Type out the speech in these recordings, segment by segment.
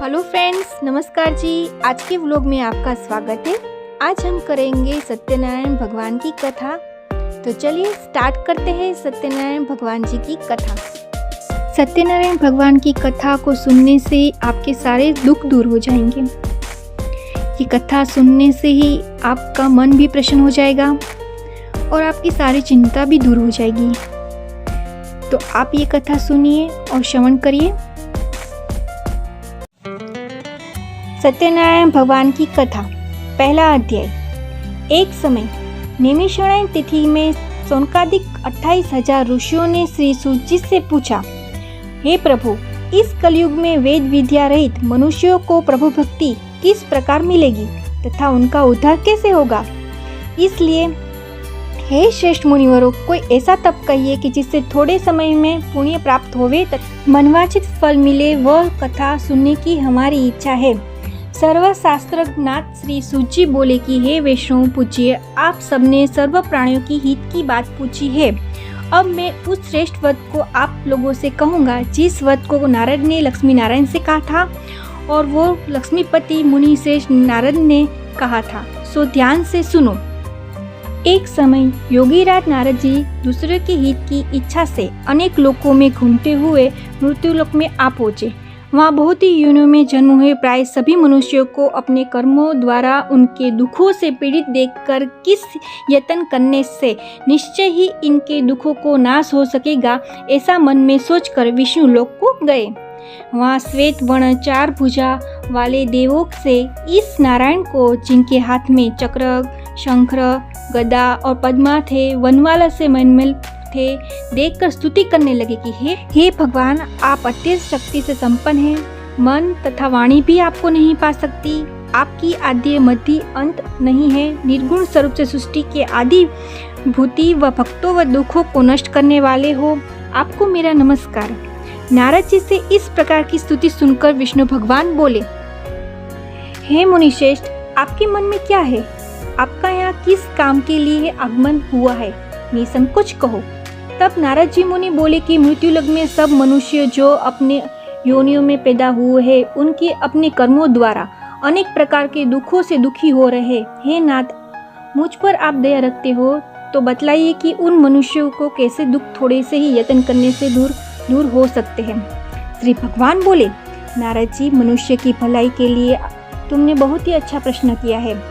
Hello friends, नमस्कार जी। आज के व्लॉग में आपका स्वागत है। आज हम करेंगे सत्यनारायण भगवान की कथा। तो चलिए स्टार्ट करते हैं सत्यनारायण भगवान जी की कथा। सत्यनारायण भगवान की कथा को सुनने से आपके सारे दुख दूर हो जाएंगे। ये कथा सुनने से ही आपका मन भी प्रसन्न हो जाएगा और आपकी सारी चिंता भी दूर हो जाएगी। तो आप ये कथा सुनिए और श्रवण करिए। सत्यनारायण भगवान की कथा, पहला अध्याय। एक समय नैमिषारण्य तिथि में सौनकादिक 28,000 ऋषियों ने श्री सूत जी से पूछा, हे प्रभु, इस कलयुग में वेद विद्या रहित मनुष्यों को प्रभु भक्ति किस प्रकार मिलेगी तथा उनका उद्धार कैसे होगा? इसलिए हे श्रेष्ठ मुनिवरों, कोई ऐसा तप कहिए कि जिससे थोड़े समय में पुण्य प्राप्त होवे तथा मनवांछित फल मिले। वह कथा सुनने की हमारी इच्छा है। सर्वशास्त्रज्ञात श्री सूत जी बोले कि हे वैष्णव पूज्य, आप सबने सर्व प्राणियों की हित की बात पूछी है। अब मैं उस श्रेष्ठ व्रत को आप लोगों से कहूँगा जिस व्रत को नारद ने लक्ष्मी नारायण से कहा था और वो लक्ष्मीपति मुनि श्रेष्ठ नारद ने कहा था। सो ध्यान से सुनो। एक समय योगीराज नारद जी दूसरे के हित की इच्छा से अनेक लोकों में घूमते हुए मृत्युलोक में आ पहुँचे। वहाँ बहुत ही योनियों में जन्म हुए प्राय सभी मनुष्यों को अपने कर्मों द्वारा उनके दुखों से पीड़ित देखकर किस यत्न करने से निश्चय ही इनके दुखों को नाश हो सकेगा, ऐसा मन में सोचकर विष्णु लोक को गए। वहाँ श्वेत वर्ण 4 भुजा वाले देवों से इस नारायण को, जिनके हाथ में चक्र, शंख, गदा और पद्मा थे, वनमाला से मनमल थे, देखकर स्तुति करने लगे कि हे भगवान, आप अत्यंत शक्ति से संपन्न हैं। मन तथा वाणी भी आपको नहीं पा सकती। आपकी आद्य मध्य अंत नहीं है। निर्गुण स्वरूप से सृष्टि के आदि भूति व भक्तों व दुखों को नष्ट करने वाले हो। आपको मेरा नमस्कार। नारद जी से इस प्रकार की स्तुति सुनकर विष्णु भगवान बोले, हे मुनिश्रेष्ठ, आपके मन में क्या है? आपका यहाँ किस काम के लिए आगमन हुआ है? निसंकोच कहो। तब नारद जी मुनि बोले कि मृत्युलोक में सब मनुष्य जो अपने योनियों में पैदा हुए हैं, उनके अपने कर्मों द्वारा अनेक प्रकार के दुखों से दुखी हो रहे। हे नाथ, मुझ पर आप दया रखते हो तो बतलाइए कि उन मनुष्यों को कैसे दुख थोड़े से ही यत्न करने से दूर हो सकते हैं। श्री भगवान बोले, नारद जी, मनुष्य की भलाई के लिए तुमने बहुत ही अच्छा प्रश्न किया है।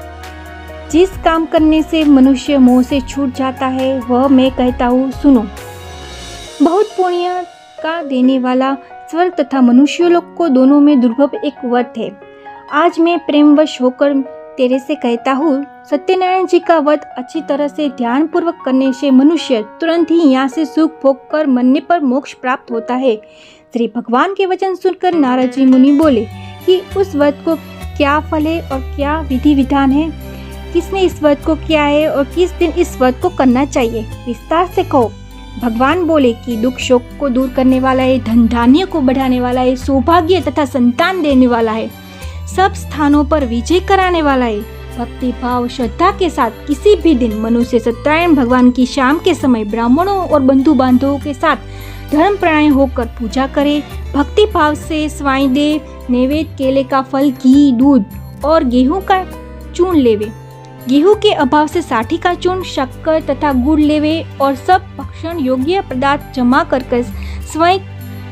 जिस काम करने से मनुष्य मोह से छूट जाता है वह मैं कहता हूँ, सुनो। बहुत पुण्य का देने वाला स्वर्ग तथा मनुष्य लोक को दोनों में दुर्लभ एक व्रत है। आज मैं प्रेमवश होकर तेरे से कहता हूँ, सत्यनारायण जी का व्रत अच्छी तरह से ध्यान पूर्वक करने से मनुष्य तुरंत ही यहाँ से सुख भोग कर मरने पर मोक्ष प्राप्त होता है। श्री भगवान के वचन सुनकर नारद जी मुनि बोले कि उस व्रत को क्या फल है और क्या विधि विधान है? किसने इस व्रत को किया है और किस दिन इस व्रत को करना चाहिए? विस्तार से कहो। भगवान बोले कि दुख शोक को दूर करने वाला है, धन धान्य को बढ़ाने वाला है, सौभाग्य तथा संतान देने वाला है, सब स्थानों पर विजय कराने वाला है। भक्ति भाव श्रद्धा के साथ किसी भी दिन मनुष्य सत्यनारायण भगवान की शाम के समय ब्राह्मणों और बंधु बांधवों के साथ धर्म परायण होकर पूजा करे, भक्ति भाव से स्वाई दे, नैवेद्य केले का फल, घी, दूध और गेहूं का चूर्ण लेवे। गेहूं के अभाव से साठी का चूर्ण, शक्कर तथा गुड़ लेवे और सब भक्षण योग्य पदार्थ जमा कर स्वयं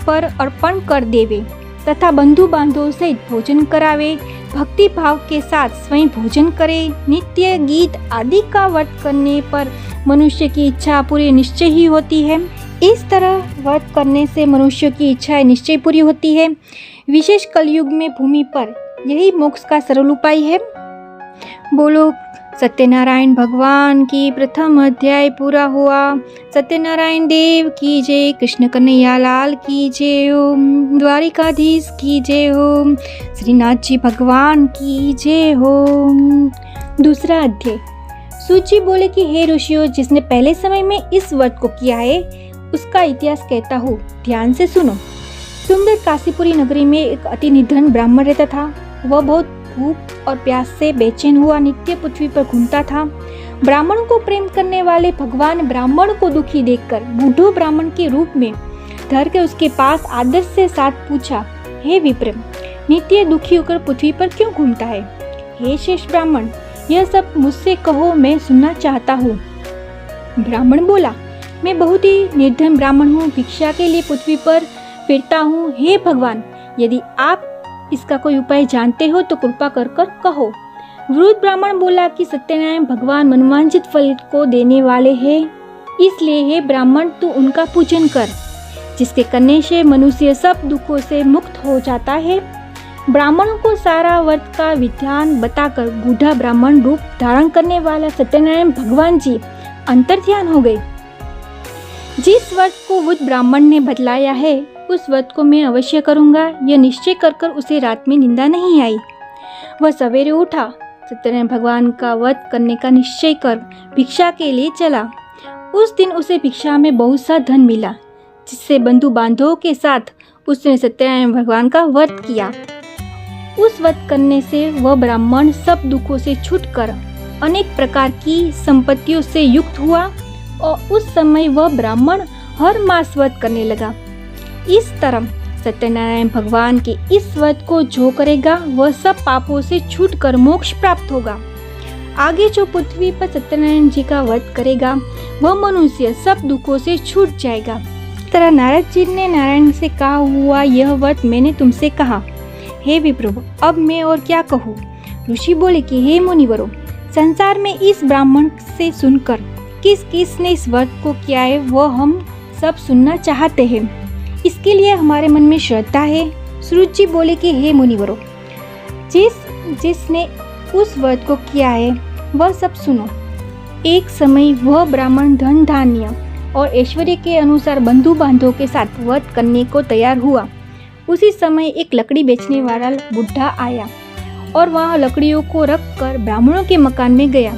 पर अर्पण कर देवे तथा बंधु बांधवों से भोजन करावे। भक्ति भाव के साथ स्वयं भोजन करे। नित्य गीत आदि का व्रत करने पर मनुष्य की इच्छा पूरी निश्चय ही होती है। इस तरह व्रत करने से मनुष्य की इच्छाएं निश्चय पूरी होती है। विशेष कलयुग में भूमि पर यही मोक्ष का सरल उपाय है। बोलो सत्यनारायण भगवान की प्रथम अध्याय पूरा हुआ। सत्यनारायण देव की जय। कृष्ण कन्हैया लाल की जय। ओम द्वारिकाधीश की जय। ओम श्रीनाथ जी भगवान की जय। ओम। दूसरा अध्याय। सूत जी बोले कि हे ऋषियों, जिसने पहले समय में इस व्रत को किया है उसका इतिहास कहता हूँ, ध्यान से सुनो। सुंदर काशीपुरी नगरी में एक अति निधन ब्राह्मण रहता था। वह बहुत भूख और प्यास से बेचैन हुआ नित्य पृथ्वी पर घूमता था। ब्राह्मण को प्रेम करने वाले भगवान ब्राह्मण को दुखी देखकर बूढ़ो ब्राह्मण के रूप में धर के उसके पास आदर से साथ पूछा, हे विप्र, नित्य दुखी होकर पृथ्वी पर क्यों घूमता है? हे शेष ब्राह्मण, यह सब मुझसे कहो, मैं सुनना चाहता हूँ। ब्राह्मण बोला, मैं बहुत ही निर्धन ब्राह्मण हूँ, भिक्षा के लिए पृथ्वी पर फिरता हूँ। हे भगवान, यदि आप इसका कोई उपाय जानते हो तो कृपा कर कर कहो। वृद्ध ब्राह्मण बोला कि सत्यनारायण भगवान मनोवांछित फल को देने वाले हैं, इसलिए हे ब्राह्मण तू उनका पूजन कर, जिसके करने से मनुष्य सब दुखों से मुक्त हो जाता है। ब्राह्मणों को सारा व्रत का विधान बताकर बूढ़ा ब्राह्मण रूप धारण करने वाला सत्यनारायण भगवान जी अंतर्ध्यान हो गए। जिस व्रत को वृद्ध ब्राह्मण ने बतलाया है उस व्रत को मैं अवश्य करूंगा, यह निश्चय कर उसे रात में निंदा नहीं आई। वह सवेरे उठा, सत्यनारायण भगवान का व्रत करने का निश्चय कर भिक्षा के लिए चला। उस दिन उसे भिक्षा में बहुत सा धन मिला, जिससे बंधु बांधवों के साथ उसने सत्यनारायण भगवान का व्रत किया। उस व्रत करने से वह ब्राह्मण सब दुखों से छूटकर अनेक प्रकार की संपत्तियों से युक्त हुआ और उस समय वह ब्राह्मण हर मास व्रत करने लगा। इस तरह सत्यनारायण भगवान के इस व्रत को जो करेगा वह सब पापों से छूटकर मोक्ष प्राप्त होगा। आगे जो पृथ्वी पर सत्यनारायण जी का व्रत करेगा वह मनुष्य सब दुखों से छूट जाएगा। इस तरह नारद जी ने नारायण से कहा, हुआ यह व्रत मैंने तुमसे कहा। हे विप्रो, अब मैं और क्या कहूँ? ऋषि बोले कि हे मुनिवरों, संसार में इस ब्राह्मण से सुनकर किस किस ने इस व्रत को किया है वह हम सब सुनना चाहते हैं। इसके लिए हमारे मन में श्रद्धा है। सूरज जी बोले कि हे मुनिवरों, जिसने उस व्रत को किया है वह सब सुनो। एक समय वह ब्राह्मण धन धान्य और ऐश्वर्य के अनुसार बंधु बांधवों के साथ व्रत करने को तैयार हुआ। उसी समय एक लकड़ी बेचने वाला बुढ़ा आया और वह लकड़ियों को रख कर ब्राह्मणों के मकान में गया।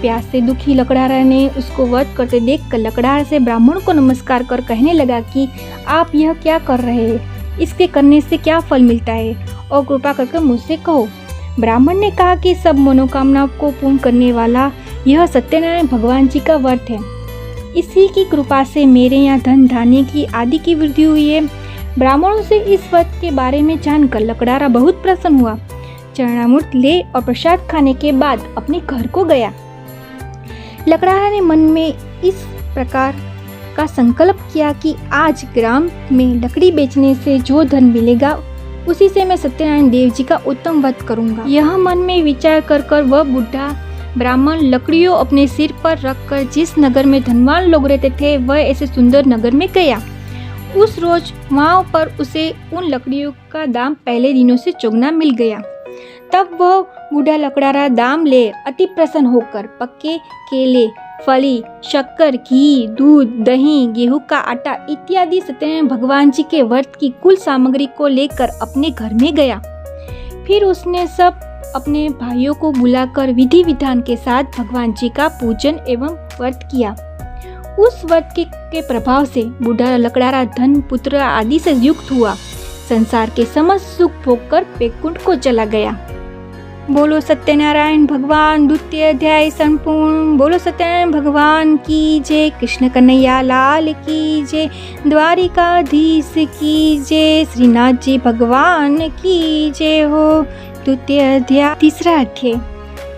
प्यास से दुखी लकड़हारा ने उसको व्रत करते देखकर लकड़हार से ब्राह्मण को नमस्कार कर कहने लगा कि आप यह क्या कर रहे हैं, इसके करने से क्या फल मिलता है और कृपा करके मुझसे कहो। ब्राह्मण ने कहा कि सब मनोकामनाओं को पूर्ण करने वाला यह सत्यनारायण भगवान जी का व्रत है। इसी की कृपा से मेरे यहाँ धन धान्य की आदि की वृद्धि हुई है। ब्राह्मणों से इस व्रत के बारे में जानकर लकड़हारा बहुत प्रसन्न हुआ। चरणामृत ले और प्रसाद खाने के बाद अपने घर को गया। लकड़हारा ने मन में इस प्रकार का संकल्प किया कि आज ग्राम में लकड़ी बेचने से जो धन मिलेगा उसी से मैं सत्यनारायण देव जी का उत्तम व्रत करूंगा। यह मन में विचार कर वह बुढ़ा ब्राह्मण लकड़ियों अपने सिर पर रखकर जिस नगर में धनवान लोग रहते थे वह ऐसे सुंदर नगर में गया। उस रोज वहाँ पर उसे उन लकड़ियों का दाम पहले दिनों से चौगुना मिल गया। तब वह बूढ़ा लकड़हारा दाम ले अति प्रसन्न होकर पक्के केले, फली, शक्कर, घी, दूध, दही, गेहूं का आटा इत्यादि सत्यनारायण भगवान जी के व्रत की कुल सामग्री को लेकर अपने घर में गया। फिर उसने सब अपने भाइयों को बुलाकर विधि विधान के साथ भगवान जी का पूजन एवं व्रत किया। उस व्रत के प्रभाव से बूढ़ा लकड़हारा धन, पुत्र आदि से युक्त हुआ। संसार के समस्त सुख भोगकर वैकुंठ को चला गया। बोलो सत्यनारायण भगवान द्वितीय अध्याय संपूर्ण। बोलो सत्यनारायण भगवान की जय। कृष्ण कन्हैया लाल की जय। द्वारिकाधीश की जय। श्रीनाथ जी भगवान की जय हो। द्वितीय अध्याय तीसरा अध्याय।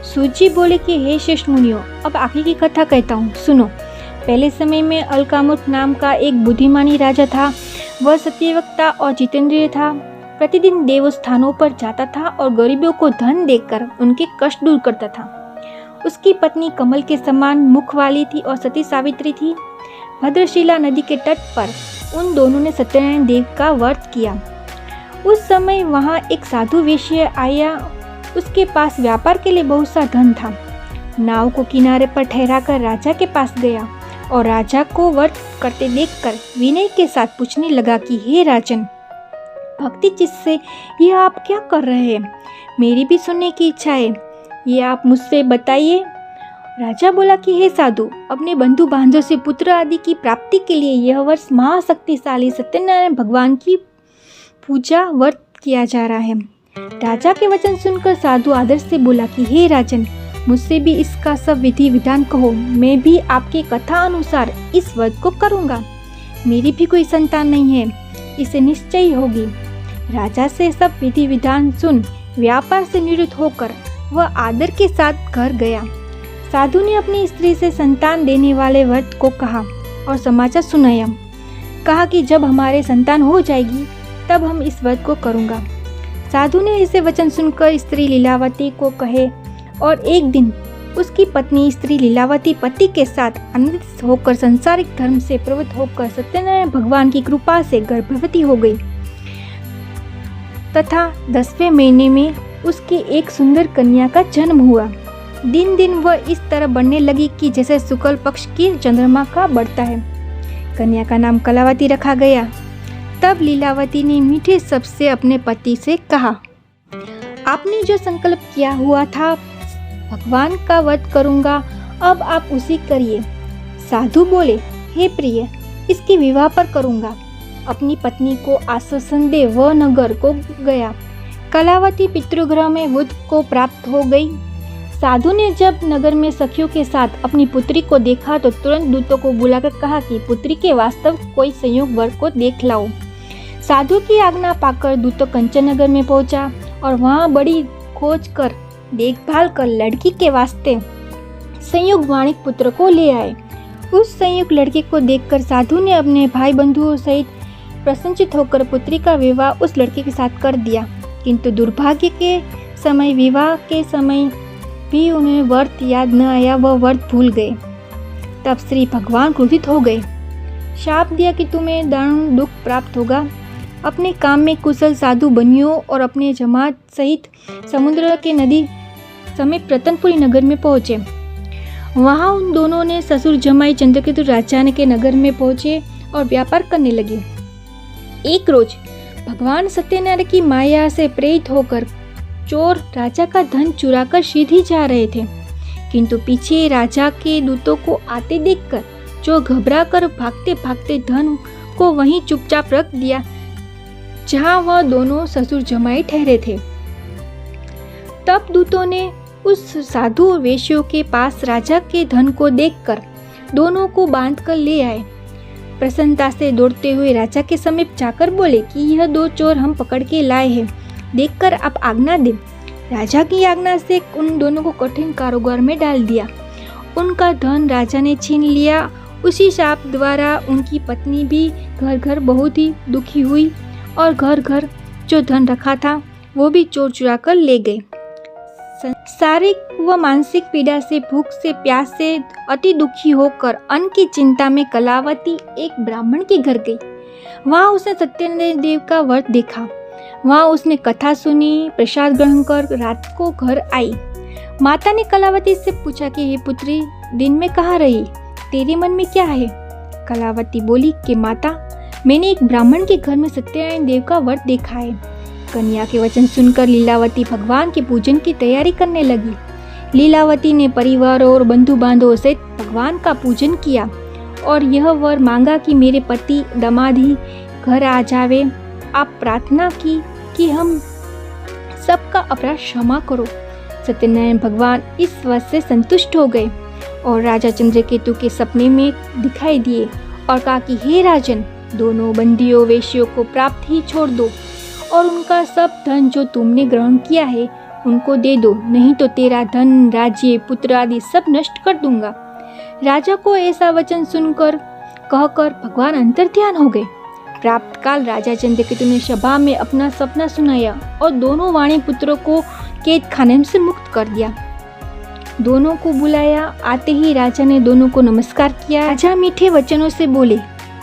सूजी बोले कि हे श्रेष्ठ मुनियों, अब आगे की कथा कहता हूँ, सुनो। पहले समय में अलकामुक नाम का एक बुद्धिमानी राजा था। वह सत्यवक्ता और जितेंद्रिय था। प्रतिदिन देवस्थानों पर जाता था और गरीबों को धन देकर उनके कष्ट दूर करता था। उसकी पत्नी कमल के समान मुख वाली थी और सती सावित्री थी। भद्रशिला नदी के तट पर उन दोनों ने सत्यनारायण देव का व्रत किया। उस समय वहाँ एक साधु वेश्या आया। उसके पास व्यापार के लिए बहुत सा धन था। नाव को किनारे पर ठहराकर राजा के पास गया और राजा को व्रत करते देखकर विनय के साथ पूछने लगा कि हे राजन, भक्ति चित्त से यह आप क्या कर रहे हैं? मेरी भी सुनने की इच्छा है, ये आप मुझसे बताइए। राजा बोला कि हे साधु, अपने बंधु बांधवों से पुत्र आदि की प्राप्ति के लिए यह वर्ष महाशक्तिशाली सत्यनारायण भगवान की पूजा व्रत किया जा रहा है। राजा के वचन सुनकर साधु आदर से बोला कि हे राजन, मुझसे भी इसका सब विधि विधान कहो, मैं भी आपके कथा अनुसार इस व्रत को करूँगा। मेरी भी कोई संतान नहीं है, इसे निश्चय होगी। राजा से सब विधि विधान सुन व्यापार से निवृत्त होकर वह आदर के साथ घर गया। साधु ने अपनी स्त्री से संतान देने वाले व्रत को कहा और समाचार सुनाया। कहा कि जब हमारे संतान हो जाएगी तब हम इस व्रत को करूँगा। साधु ने ऐसे वचन सुनकर स्त्री लीलावती को कहे और एक दिन उसकी पत्नी स्त्री लीलावती पति के साथ आनंदित होकर संसारिक धर्म से प्रवृत्त होकर सत्यनारायण भगवान की कृपा से गर्भवती हो गई तथा 10वें महीने में उसके एक सुंदर कन्या का जन्म हुआ। दिन दिन वह इस तरह बढ़ने लगी कि जैसे शुक्ल पक्ष की चंद्रमा का बढ़ता है। कन्या का नाम कलावती रखा गया। तब लीलावती ने मीठे शब्द से अपने पति से कहा, आपने जो संकल्प किया हुआ था भगवान का वध करूंगा, अब आप उसी करिए। साधु बोले, हे प्रिय, इसके विवाह पर करूंगा। अपनी पत्नी को आश्वासन दे वह नगर को गया। कलावती पितृगृह में बुध को प्राप्त हो गई। साधु ने जब नगर में सखियों के साथ अपनी पुत्री को देखा तो तुरंत दूतों को बुलाकर कहा कि पुत्री के वास्तव कोई संयोग वर को देख लाओ। साधु की आज्ञा पाकर दूतों कंचन नगर में पहुंचा और वहां बड़ी खोज कर देखभाल कर लड़की के वास्ते संयुक्त वाणिक पुत्र को ले आए। उस संयुक्त लड़के को देखकर साधु ने अपने भाई बंधुओं सहित प्रसन्नचित होकर पुत्री का विवाह उस लड़के के साथ कर दिया। किंतु दुर्भाग्य के समय विवाह के समय भी उन्हें व्रत याद न आया, वह व्रत भूल गए। तब श्री भगवान क्रोधित हो गए, शाप दिया कि तुम्हें दारुण दुख प्राप्त होगा। अपने काम में कुशल साधु बनियों और अपने जमात सहित समुद्र के नदी समीप रतनपुरी नगर में पहुँचे। वहाँ उन दोनों ने ससुर जमाई चंद्रकेतु राजा के नगर में पहुँचे और व्यापार करने लगे। एक रोज भगवान सत्यनारायण की माया से प्रेरित होकर चोर राजा का धन चुराकर सीधे जा रहे थे, किंतु पीछे राजा के दूतों को आते देखकर चोर घबरा कर भागते भागते धन को वहीं चुपचाप रख दिया जहां वह दोनों ससुर जमाई ठहरे थे। तब दूतों ने उस साधु वेश्यों के पास राजा के धन को देखकर दोनों को बांधकर ले आए। प्रसन्नता से दौड़ते हुए राजा के समीप जाकर बोले कि यह दो चोर हम पकड़ के लाए हैं, देखकर आप आज्ञा दें। राजा की आज्ञा से उन दोनों को कठिन कारागार में डाल दिया। उनका धन राजा ने छीन लिया। उसी शाप द्वारा उनकी पत्नी भी घर घर बहुत ही दुखी हुई और घर घर जो धन रखा था वो भी चोर चुरा कर ले गए। शारीरिक व मानसिक पीड़ा से, भूख से, प्यास से अति दुखी होकर अन्न की चिंता में कलावती एक ब्राह्मण के घर गई। वहाँ उसने सत्यनारायण देव का व्रत देखा। वहाँ उसने कथा सुनी, प्रसाद ग्रहण कर रात को घर आई। माता ने कलावती से पूछा कि हे पुत्री, दिन में कहाँ रही, तेरे मन में क्या है? कलावती बोली कि माता, मैंने एक ब्राह्मण के घर में सत्यनारायण देव का व्रत देखा है। कन्या के वचन सुनकर लीलावती भगवान के पूजन की तैयारी करने लगी। लीलावती ने परिवार और बंधु बांधवों सहित भगवान का पूजन किया और यह वर मांगा कि मेरे पति दामाद ही घर आ जावे। आप प्रार्थना की कि हम सबका अपराध क्षमा करो। सत्यनारायण भगवान इस वचन से संतुष्ट हो गए और राजा चंद्रकेतु के सपने में दिखाई दिए और कहा कि हे राजन, दोनों बंदियों वेश्यों को प्राप्त ही छोड़ दो और उनका सब धन जो तुमने ग्रहण किया है उनको दे दो, नहीं तो तेरा धन, राज्य, पुत्र आदि सब नष्ट कर दूंगा। राजा को ऐसा वचन सुनकर कहकर भगवान अंतर्ध्यान हो गए। प्राप्त काल राजा चंद्रकेतु ने सभा में अपना सपना सुनाया और दोनों वाणी पुत्रों को कैद खाने से मुक्त कर दिया। दोनों को बुलाया। आते ही राजा ने दोनों को नमस्कार किया। राजा मीठे वचनों से बोले,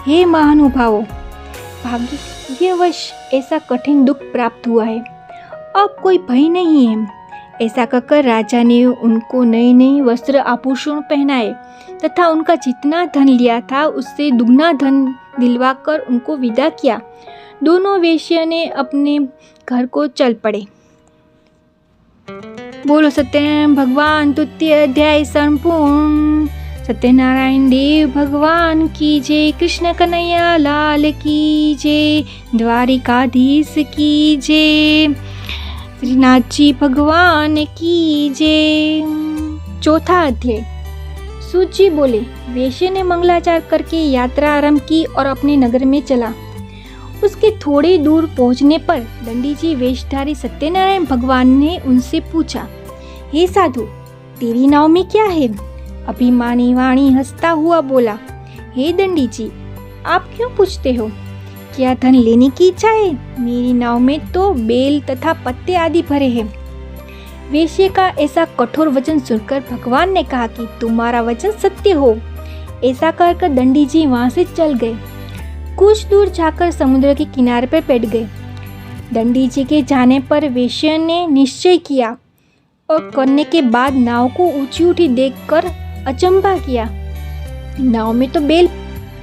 हे महानुभावों, भाग्यवश ऐसा कठिन दुख प्राप्त हुआ है, अब कोई भय नहीं है। ऐसा कहकर राजा ने उनको नए नए वस्त्र आभूषण पहनाए तथा उनका जितना धन लिया था उससे दुगना धन दिलवाकर उनको विदा किया। दोनों वेश्या ने अपने घर को चल पड़े। बोलो सत्यनारायण भगवान तृतीय अध्याय संपूर्ण। सत्यनारायण देव भगवान की जय। कृष्ण कन्हैया लाल की जय। द्वारिकाधीश की जय। श्रीनाथ जी भगवान की जय। चौथा अध्याय। सूत जी बोले, वेश्या ने मंगलाचार करके यात्रा आरंभ की और अपने नगर में चला। उसके थोड़ी दूर पहुंचने पर दंडी जी वेशधारी सत्यनारायण भगवान ने उनसे पूछा, हे साधु, तेरी नाव में क्या है? अभिमानी वाणी हंसता हुआ बोला, हे दंडी जी, आप क्यों पूछते हो? क्या धन लेने की इच्छा है? मेरी नाव में तो बेल तथा पत्ते आदि भरे हैं। वेश्य का ऐसा कठोर वचन सुनकर भगवान ने कहा कि तुम्हारा वचन सत्य हो। ऐसा कहकर दंडी जी वहां से चल गए। कुछ दूर जाकर समुद्र के किनारे पर बैठ गए। दंडी जी के जाने पर वेश्या ने निश्चय किया और करने के बाद नाव को ऊंची उठी देखकर अचंभा किया। नाव में तो बेल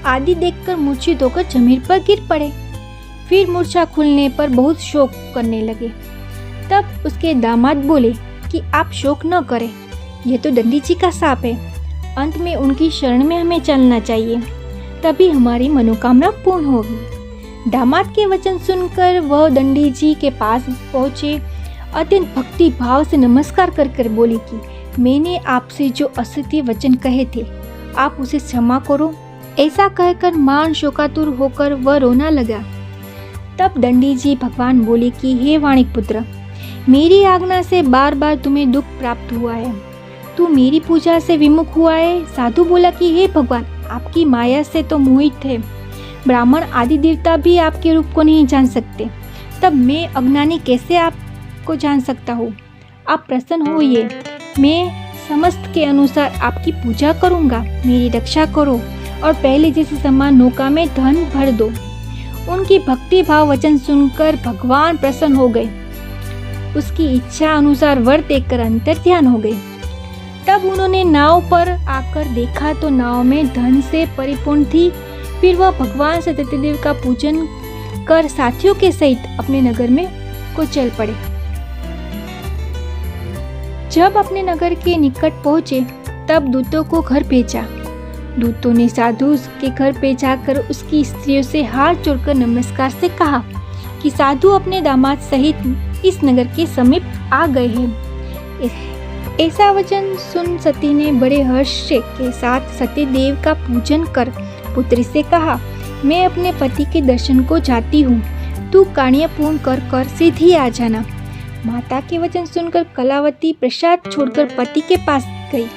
आदि देखकर मूर्छित होकर जमीन पर गिर पड़े। फिर मूर्छा खुलने पर बहुत शोक करने लगे। तब उसके दामाद बोले कि आप शोक न करें, यह तो दंडी जी का शाप है। अंत में उनकी शरण में हमें चलना चाहिए, तभी हमारी मनोकामना पूर्ण होगी। दामाद के वचन सुनकर वह दंडी जी के पास पहुँचे। अत्यंत भक्ति भाव से नमस्कार कर बोली कि मैंने आपसे जो असत्य वचन कहे थे, आप उसे क्षमा करो। ऐसा कहकर मान शोकातुर होकर वह रोना लगा। तब दंडी जी भगवान बोले कि हे वाणिक पुत्र, मेरी आज्ञा से बार बार तुम्हें दुख प्राप्त हुआ है। तू मेरी पूजा से विमुख हुआ है। साधु बोला कि हे भगवान, आपकी माया से तो मोहित है। ब्राह्मण आदि देवता भी आपके रूप को नहीं जान सकते, तब मैं अज्ञानी कैसे आपको जान सकता हूँ? आप प्रसन्न होइए, मैं समस्त के अनुसार आपकी पूजा करूँगा। मेरी रक्षा करो और पहले जैसे समान नौका में धन भर दो। उनकी भक्ति भाव वचन सुनकर भगवान प्रसन्न हो गए। उसकी इच्छा अनुसार वर देखकर अंतर्ध्यान हो गए। तब उन्होंने नाव पर आकर देखा तो नाव में धन से परिपूर्ण थी। फिर वह भगवान सत्यदेव का पूजन कर साथियों के सहित अपने नगर में को चल पड़े। जब अपने नगर के निकट पहुंचे तब दूतों को घर भेजा। दूतों ने साधु के घर पे जाकर उसकी स्त्रियों से हाथ जोड़कर नमस्कार से कहा कि साधु अपने दामाद सहित इस नगर के समीप आ गए हैं। ऐसा वचन सुन सती ने बड़े हर्ष के साथ सत्यदेव का पूजन कर पुत्री से कहा, मैं अपने पति के दर्शन को जाती हूँ, तू कार्य पूर्ण कर सीधी आ जाना। माता के वचन सुनकर कलावती प्रसाद छोड़कर पति के पास गई।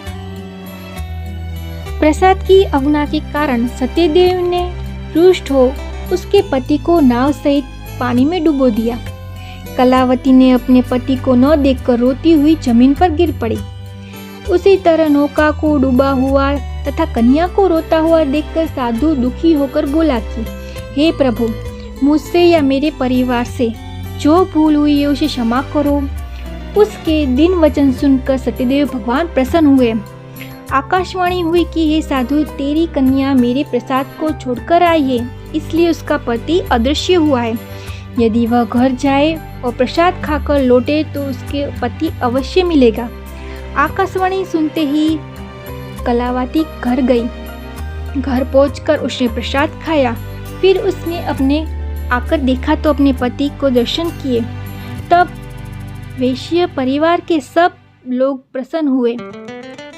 प्रसाद की अवज्ञा के कारण सत्यदेव ने रुष्ट हो उसके पति को नाव सहित पानी में डुबो दिया। कलावती ने अपने पति को न देखकर रोती हुई जमीन पर गिर पड़ी। उसी तरह नौका को डूबा हुआ तथा कन्या को रोता हुआ देखकर साधु दुखी होकर बोला कि हे प्रभु, मुझसे या मेरे परिवार से जो भूल हुई है उसे क्षमा करो। उसके दिन वचन सुनकर सत्यदेव भगवान प्रसन्न हुए। आकाशवाणी हुई कि हे साधु, तेरी कन्या मेरे प्रसाद को छोड़कर आई है, इसलिए उसका पति अदृश्य हुआ है। यदि वह घर जाए और प्रसाद खाकर लौटे तो उसके पति अवश्य मिलेगा। आकाशवाणी सुनते ही कलावती घर गई। घर पहुंचकर उसने प्रसाद खाया। फिर उसने अपने आकर देखा तो अपने पति को दर्शन किए। तब वैश्य परिवार के सब लोग प्रसन्न हुए।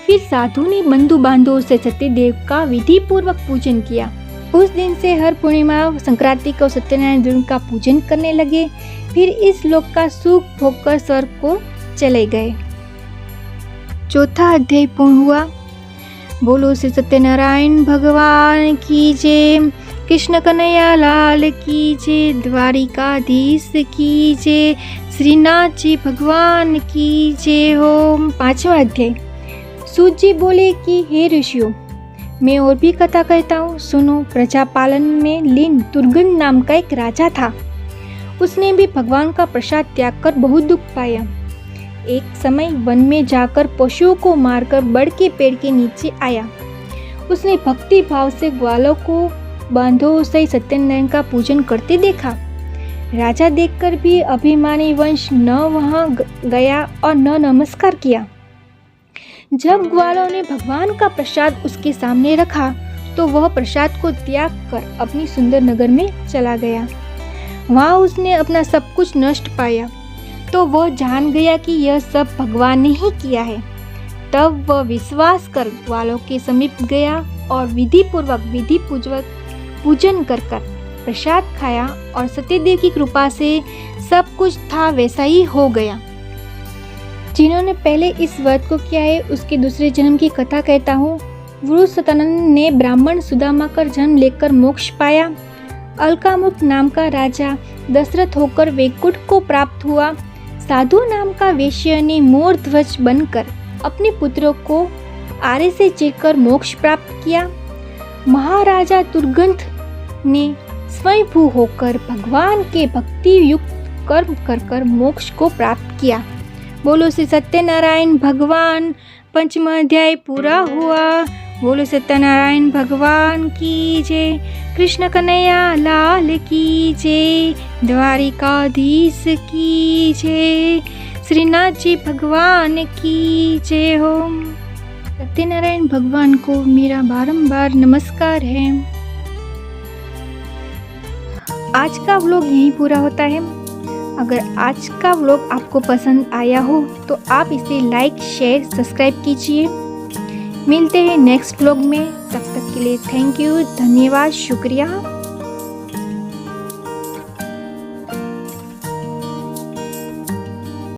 फिर साधु ने बंधु बांधवों से सत्यदेव का विधि पूर्वक पूजन किया। उस दिन से हर पूर्णिमा संक्रांति को सत्यनारायण देव का पूजन करने लगे। फिर इस लोक का सुख भोगकर स्वर्ग को चले गए। चौथा अध्याय पूर्ण हुआ। बोलो श्री सत्यनारायण भगवान की जय। कृष्ण कन्हैया लाल की जय। द्वारिकाधीश की जय। श्रीनाथ जी भगवान की जय हो। 5वां अध्याय। सूत जी बोले कि हे ऋषियों, मैं और भी कथा कहता हूँ, सुनो। प्रजापालन में लीन तुर्गन नाम का एक राजा था। उसने भी भगवान का प्रसाद त्याग कर बहुत दुख पाया। एक समय वन में जाकर पशुओं को मारकर बड़ के पेड़ के नीचे आया। उसने भक्ति भाव से ग्वालों को बांधों से सत्यनारायण का पूजन करते देखा। राजा देखकर भी अभिमानी वंश न वहां गया और न नमस्कार किया। जब ग्वालों ने भगवान का प्रसाद उसके सामने रखा तो वह प्रसाद को त्याग कर अपनी सुंदर नगर में चला गया। वहाँ उसने अपना सब कुछ नष्ट पाया तो वह जान गया कि यह सब भगवान ने ही किया है। तब वह विश्वास कर ग्वालों के समीप गया और विधि पूर्वक पूजन कर प्रसाद खाया और सत्यदेव की कृपा से सब कुछ था वैसा ही हो गया। जिन्होंने पहले इस व्रत को किया है उसके दूसरे जन्म की कथा कहता हूँ। गुरु सतानंद ने ब्राह्मण सुदामा कर जन्म लेकर मोक्ष पाया। अलकामुक नाम का राजा दशरथ होकर वैकुंठ को प्राप्त हुआ। साधु नाम का वेश्य ने मोर ध्वज बनकर अपने पुत्रों को आरे से चीरकर मोक्ष प्राप्त किया। महाराजा दुर्गंध ने स्वयंभू होकर भगवान के भक्ति युक्त कर्म कर मोक्ष को प्राप्त किया। बोलो श्री सत्यनारायण भगवान। पंचम अध्याय पूरा हुआ। बोलो सत्यनारायण भगवान की जय। कृष्ण कन्हैया लाल की जय। द्वारिकाधीश की जय। श्रीनाथ जी भगवान की जय हो। सत्यनारायण भगवान को मेरा बारंबार नमस्कार है। आज का व्लॉग यहीं पूरा होता है। अगर आज का व्लॉग आपको पसंद आया हो तो आप इसे लाइक शेयर सब्सक्राइब कीजिए। मिलते हैं नेक्स्ट व्लॉग में। तब तक के लिए थैंक यू, धन्यवाद, शुक्रिया।